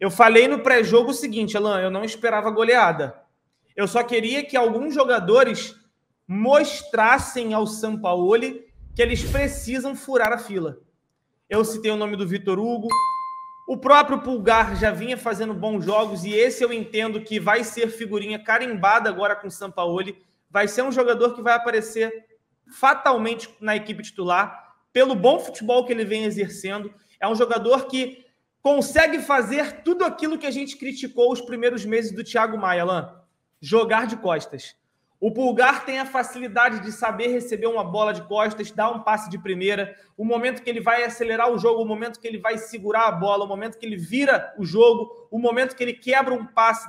Eu falei no pré-jogo o seguinte, Alan, eu não esperava goleada. Eu só queria que alguns jogadores mostrassem ao Sampaoli que eles precisam furar a fila. Eu citei o nome do Vitor Hugo, o próprio Pulgar já vinha fazendo bons jogos e esse eu entendo que vai ser figurinha carimbada agora com o Sampaoli. Vai ser um jogador que vai aparecer fatalmente na equipe titular pelo bom futebol que ele vem exercendo. É um jogador que consegue fazer tudo aquilo que a gente criticou os primeiros meses do Thiago Maia, Alan. Jogar de costas. O Pulgar tem a facilidade de saber receber uma bola de costas, dar um passe de primeira, o momento que ele vai acelerar o jogo, o momento que ele vai segurar a bola, o momento que ele vira o jogo, o momento que ele quebra um passe,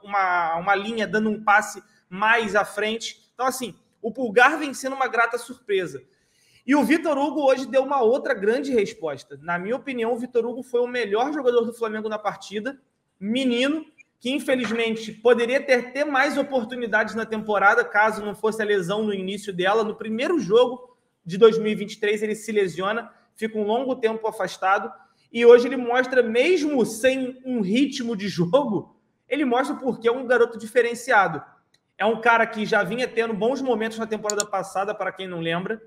uma linha, dando um passe mais à frente. Então, assim, o Pulgar vem sendo uma grata surpresa. E o Vitor Hugo hoje deu uma outra grande resposta. Na minha opinião, o Vitor Hugo foi o melhor jogador do Flamengo na partida, menino, que infelizmente poderia ter mais oportunidades na temporada, caso não fosse a lesão no início dela. No primeiro jogo de 2023 ele se lesiona, fica um longo tempo afastado, e hoje ele mostra, mesmo sem um ritmo de jogo, ele mostra porque é um garoto diferenciado. É um cara que já vinha tendo bons momentos na temporada passada, para quem não lembra,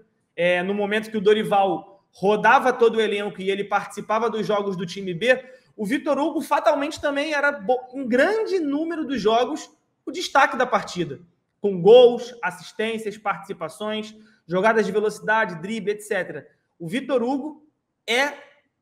no momento que o Dorival rodava todo o elenco e ele participava dos jogos do time B, o Vitor Hugo fatalmente também era, em grande número dos jogos, o destaque da partida. Com gols, assistências, participações, jogadas de velocidade, drible, etc. O Vitor Hugo é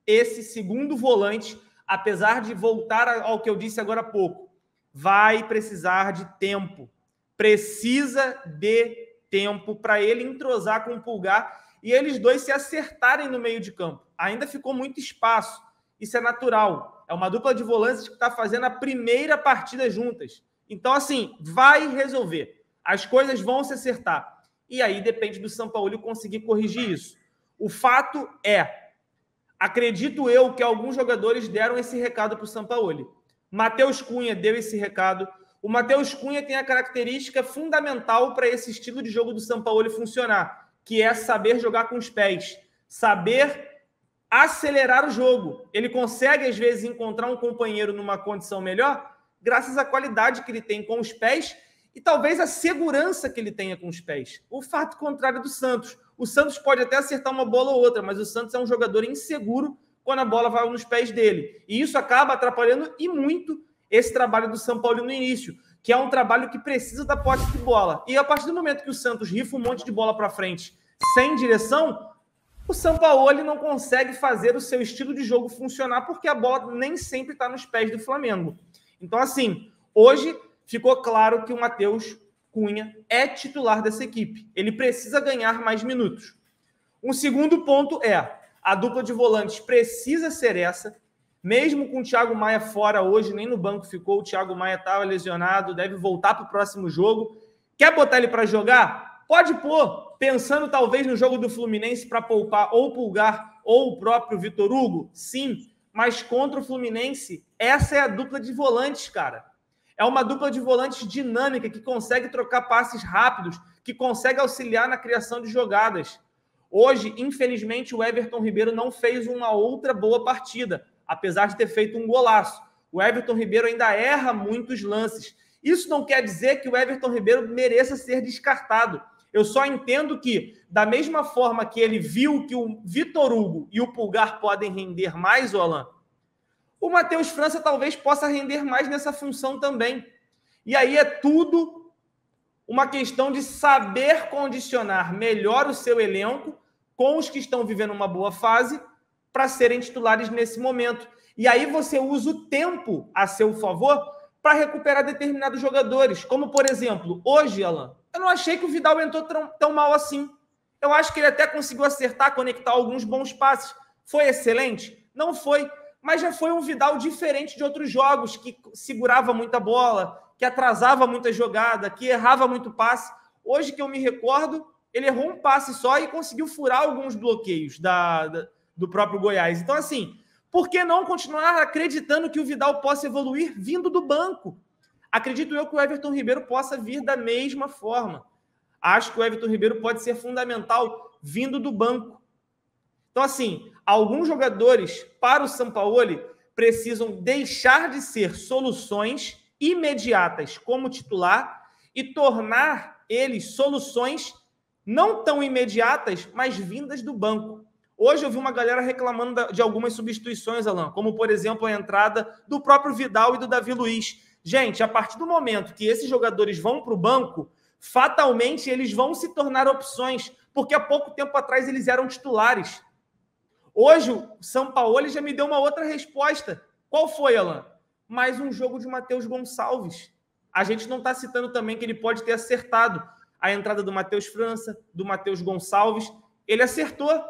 esse segundo volante, apesar de voltar ao que eu disse agora há pouco. Vai precisar de tempo. Precisa de tempo para ele entrosar com o Pulgar e eles dois se acertarem no meio de campo. Ainda ficou muito espaço. Isso é natural. É uma dupla de volantes que está fazendo a primeira partida juntas. Então, assim, vai resolver. As coisas vão se acertar. E aí depende do Sampaoli conseguir corrigir isso. O fato é, acredito eu que alguns jogadores deram esse recado para o Sampaoli. Matheus Cunha deu esse recado. O Matheus Cunha tem a característica fundamental para esse estilo de jogo do Sampaoli funcionar, que é saber jogar com os pés, saber acelerar o jogo. Ele consegue, às vezes, encontrar um companheiro numa condição melhor graças à qualidade que ele tem com os pés e talvez a segurança que ele tenha com os pés. O fato contrário do Santos. O Santos pode até acertar uma bola ou outra, mas o Santos é um jogador inseguro quando a bola vai nos pés dele. E isso acaba atrapalhando e muito esse trabalho do Sampaoli no início, que é um trabalho que precisa da posse de bola. E a partir do momento que o Santos rifa um monte de bola para frente sem direção, o Sampaoli não consegue fazer o seu estilo de jogo funcionar porque a bola nem sempre está nos pés do Flamengo. Então, assim, hoje ficou claro que o Matheus Cunha é titular dessa equipe. Ele precisa ganhar mais minutos. Um segundo ponto é, a dupla de volantes precisa ser essa, mesmo com o Thiago Maia fora hoje, nem no banco ficou, o Thiago Maia estava lesionado, deve voltar para o próximo jogo. Quer botar ele para jogar? Pode pôr. Pensando talvez no jogo do Fluminense para poupar ou o Pulgar ou o próprio Vitor Hugo? Sim, mas contra o Fluminense, essa é a dupla de volantes, cara. É uma dupla de volantes dinâmica que consegue trocar passes rápidos, que consegue auxiliar na criação de jogadas. Hoje, infelizmente, o Everton Ribeiro não fez uma outra boa partida, apesar de ter feito um golaço. O Everton Ribeiro ainda erra muitos lances. Isso não quer dizer que o Everton Ribeiro mereça ser descartado. Eu só entendo que, da mesma forma que ele viu que o Vitor Hugo e o Pulgar podem render mais, Alan, o Matheus França talvez possa render mais nessa função também. E aí é tudo uma questão de saber condicionar melhor o seu elenco com os que estão vivendo uma boa fase para serem titulares nesse momento. E aí você usa o tempo a seu favor para recuperar determinados jogadores. Como, por exemplo, hoje, Alan, eu não achei que o Vidal entrou tão mal assim. Eu acho que ele até conseguiu acertar, conectar alguns bons passes. Foi excelente? Não foi. Mas já foi um Vidal diferente de outros jogos, que segurava muita bola, que atrasava muita jogada, que errava muito passe. Hoje, que eu me recordo, ele errou um passe só e conseguiu furar alguns bloqueios do próprio Goiás. Então, assim, por que não continuar acreditando que o Vidal possa evoluir vindo do banco? Acredito eu que o Everton Ribeiro possa vir da mesma forma. Acho que o Everton Ribeiro pode ser fundamental vindo do banco. Então, assim, alguns jogadores para o Sampaoli precisam deixar de ser soluções imediatas como titular e tornar eles soluções não tão imediatas, mas vindas do banco. Hoje eu vi uma galera reclamando de algumas substituições, Alan, como, por exemplo, a entrada do próprio Vidal e do Davi Luiz. Gente, a partir do momento que esses jogadores vão para o banco, fatalmente eles vão se tornar opções, porque há pouco tempo atrás eles eram titulares. Hoje o Sampaoli já me deu uma outra resposta. Qual foi, Alan? Mais um jogo de Matheus Gonçalves. A gente não está citando também que ele pode ter acertado a entrada do Matheus França, do Matheus Gonçalves. Ele acertou.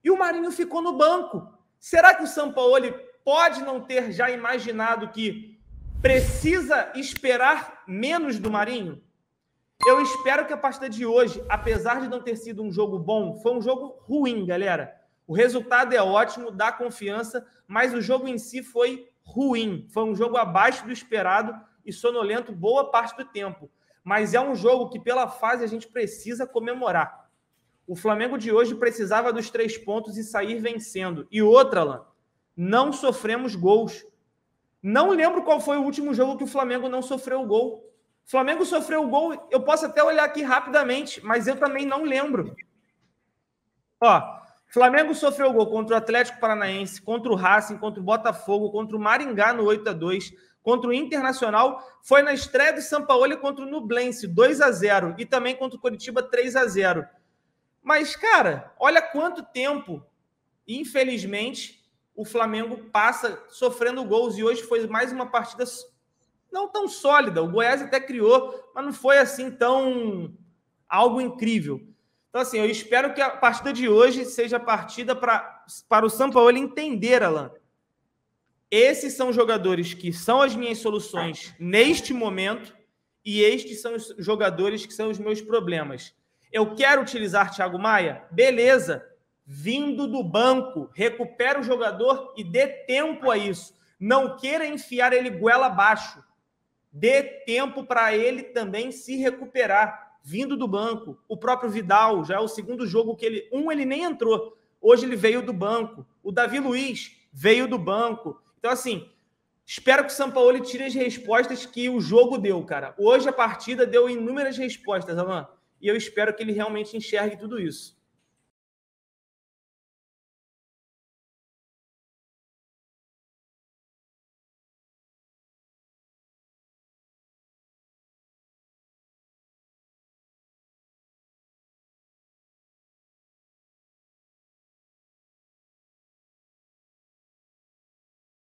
E o Marinho ficou no banco. Será que o Sampaoli pode não ter já imaginado que precisa esperar menos do Marinho? Eu espero que a partida de hoje, apesar de não ter sido um jogo bom, foi um jogo ruim, galera. O resultado é ótimo, dá confiança, mas o jogo em si foi ruim. Foi um jogo abaixo do esperado e sonolento boa parte do tempo. Mas é um jogo que, pela fase, a gente precisa comemorar. O Flamengo de hoje precisava dos 3 pontos e sair vencendo. E outra, Alan, não sofremos gols. Não lembro qual foi o último jogo que o Flamengo não sofreu gol. O Flamengo sofreu gol, eu posso até olhar aqui rapidamente, mas eu também não lembro. Ó, Flamengo sofreu gol contra o Atlético Paranaense, contra o Racing, contra o Botafogo, contra o Maringá no 8-2, contra o Internacional, foi na estreia do Sampaoli contra o Nublense, 2-0, e também contra o Coritiba, 3-0. Mas, cara, olha quanto tempo, infelizmente, o Flamengo passa sofrendo gols, e hoje foi mais uma partida não tão sólida. O Goiás até criou, mas não foi assim tão algo incrível. Então, assim, eu espero que a partida de hoje seja a partida para o Sampaoli entender, Alan. Esses são jogadores que são as minhas soluções neste momento e estes são os jogadores que são os meus problemas. Eu quero utilizar Thiago Maia? Beleza. Vindo do banco, recupera o jogador e dê tempo a isso. Não queira enfiar ele goela abaixo. Dê tempo para ele também se recuperar, vindo do banco. O próprio Vidal, já é o segundo jogo que ele nem entrou. Hoje ele veio do banco. O Davi Luiz veio do banco. Então, assim, espero que o Sampaoli tire as respostas que o jogo deu, cara. Hoje a partida deu inúmeras respostas, Alan. E eu espero que ele realmente enxergue tudo isso.